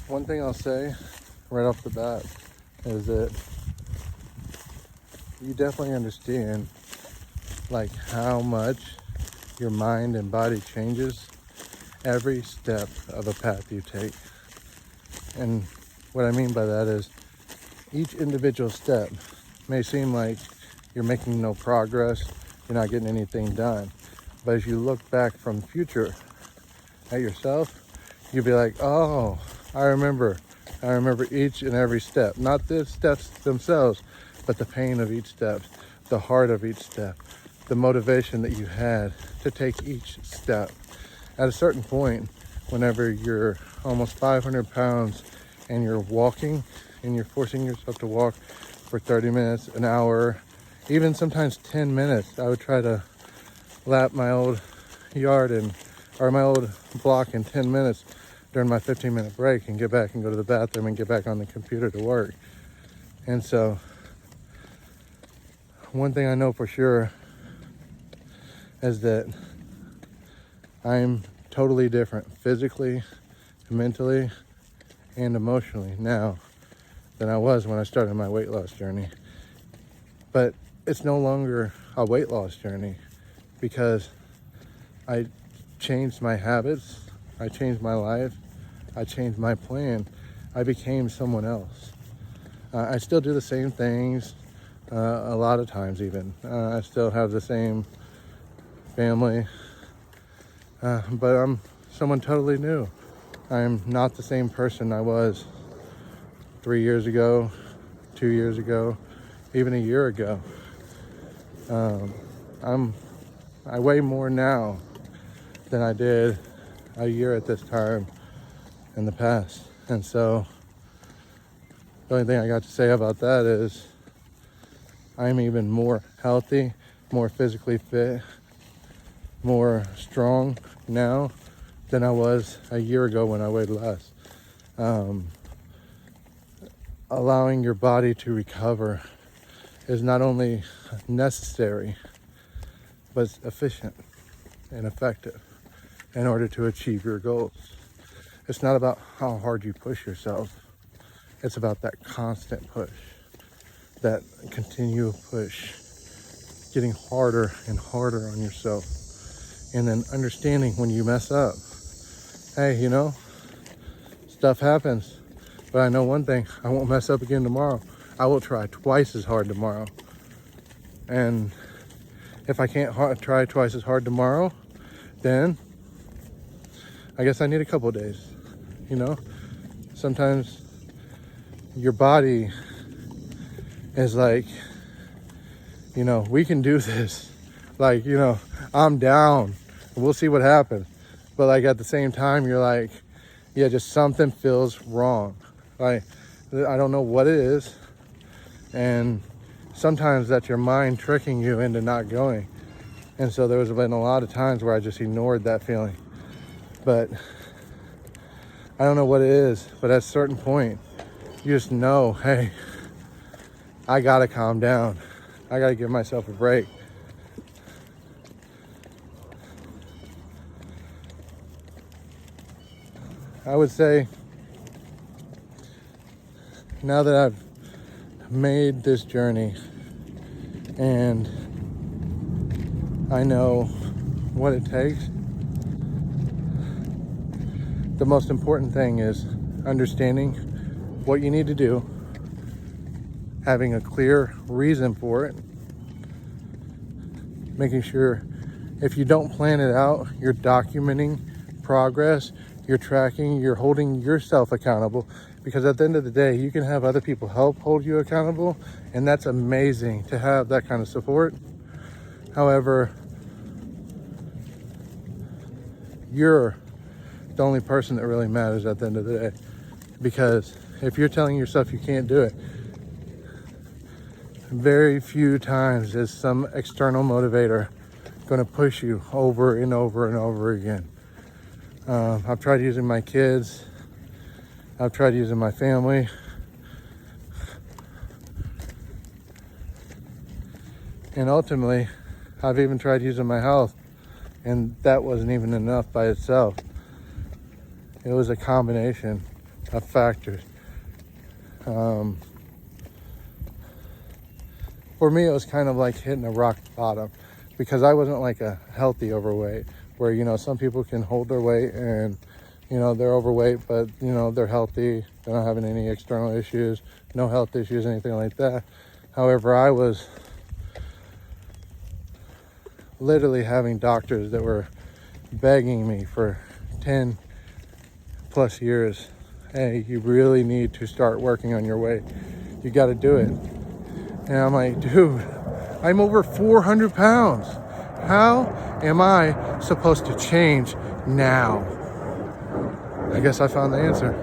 One thing I'll say right off the bat is that you definitely understand like how much your mind and body changes every step of a path you take. And what I mean by that is each individual step may seem like you're making no progress, you're not getting anything done. But as you look back from the future at yourself, you'll be like, oh, I remember each and every step. Not the steps themselves, but the pain of each step, the heart of each step, the motivation that you had to take each step. At a certain point, whenever you're almost 500 pounds and you're walking and you're forcing yourself to walk for 30 minutes, an hour, even sometimes 10 minutes, I would try to lap my old yard or my old block in 10 minutes during my 15-minute break and get back and go to the bathroom and get back on the computer to work. And so one thing I know for sure is that I'm totally different physically, mentally, and emotionally now than I was when I started my weight loss journey. But it's no longer a weight loss journey because I changed my habits, I changed my life, I changed my plan. I became someone else. I still do the same things, a lot of times even. I still have the same family, but I'm someone totally new. I'm not the same person I was 3 years ago, 2 years ago, even a year ago. I weigh more now than I did a year at this time in the past. And so the only thing I got to say about that is I'm even more healthy, more physically fit, more strong now than I was a year ago when I weighed less. Allowing your body to recover is not only necessary, but it's efficient and effective in order to achieve your goals. It's not about how hard you push yourself. It's about that constant push, that continual push, getting harder and harder on yourself. And then understanding when you mess up, hey, stuff happens. But I know one thing, I won't mess up again tomorrow. I will try twice as hard tomorrow. And if I can't try twice as hard tomorrow, then I guess I need a couple of days. Sometimes your body is like, we can do this. Like, I'm down. We'll see what happens. But like at the same time, you're like, yeah, just something feels wrong. Like, I don't know what it is. And sometimes that's your mind tricking you into not going. And so there's been a lot of times where I just ignored that feeling. But I don't know what it is, but at a certain point, you just know, hey, I gotta calm down. I gotta give myself a break. I would say, now that I've made this journey and I know what it takes, the most important thing is understanding what you need to do, having a clear reason for it, making sure if you don't plan it out, you're documenting progress, you're tracking, you're holding yourself accountable, because at the end of the day, you can have other people help hold you accountable, and that's amazing to have that kind of support. However, you're the only person that really matters at the end of the day, because if you're telling yourself you can't do it, very few times is some external motivator going to push you over and over and over again. I've tried using my kids. I've tried using my family. And ultimately, I've even tried using my health, and that wasn't even enough by itself. It was a combination of factors. For me, it was kind of like hitting a rock bottom, because I wasn't like a healthy overweight where, you know, some people can hold their weight and, you know, they're overweight, but, you know, they're healthy. They're not having any external issues, no health issues, anything like that. However, I was literally having doctors that were begging me for 10 plus years, hey, you really need to start working on your weight. You got to do it. And I'm like, dude, I'm over 400 pounds. How am I supposed to change now? I guess I found the answer.